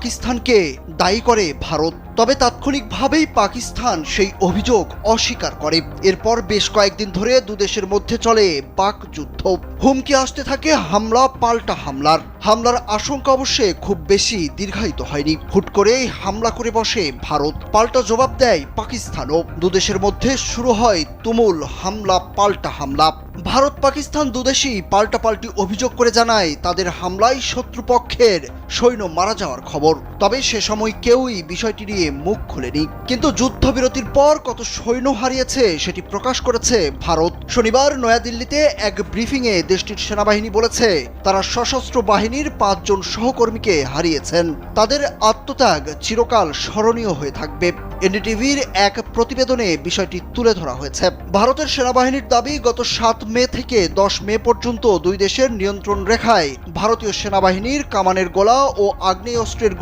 পাকিস্তানকে দায়ী করে ভারত। তবে তাৎক্ষণিকভাবেই পাকিস্তান সেই অভিযোগ অস্বীকার করে। এরপর বেশ কয়েকদিন ধরে দুদেশের মধ্যে চলে বাকযুদ্ধ। হুমকি আসতে থাকে হামলা পাল্টা হামলার আশঙ্কা অবশ্যই খুব বেশি দীর্ঘায়িত হয়নি। হুট করেই হামলা করে বসে ভারত, পাল্টা জবাব দেয় পাকিস্তানও। দুদেশের মধ্যে শুরু হয় তুমুল হামলা পাল্টা হামলা। ভারত পাকিস্তান দুদেশই পাল্টাপাল্টি অভিযোগ করে জানায় তাদের হামলায় শত্রুপক্ষের সৈন্য মারা যাওয়ার খবর। তবে সে সময় কেউই বিষয়টি নিয়ে মুখ খুলেনি। কিন্তু যুদ্ধবিরতির পর কত সৈন্য হারিয়েছে সেটি প্রকাশ করেছে ভারত। শনিবার নয়াদিল্লিতে এক ব্রিফিংয়ে দেশটির সেনাবাহিনী বলেছে তারা সশস্ত্র বাহিনীর 5 জন সহকর্মীকে হারিয়েছেন। তাদের আত্মত্যাগ চিরকাল স্মরণীয় হয়ে থাকবে। এনডিটিভির এক প্রতিবেদনে বিষয়টি তুলে ধরা হয়েছে। ভারতের সেনাবাহিনীর দাবি, গত 7 মে থেকে 10 মে পর্যন্ত দুই দেশের নিয়ন্ত্রণ রেখায় ভারতীয় সেনাবাহিনীর কামানের গোলা ও আগ্নেয়াস্ত্রের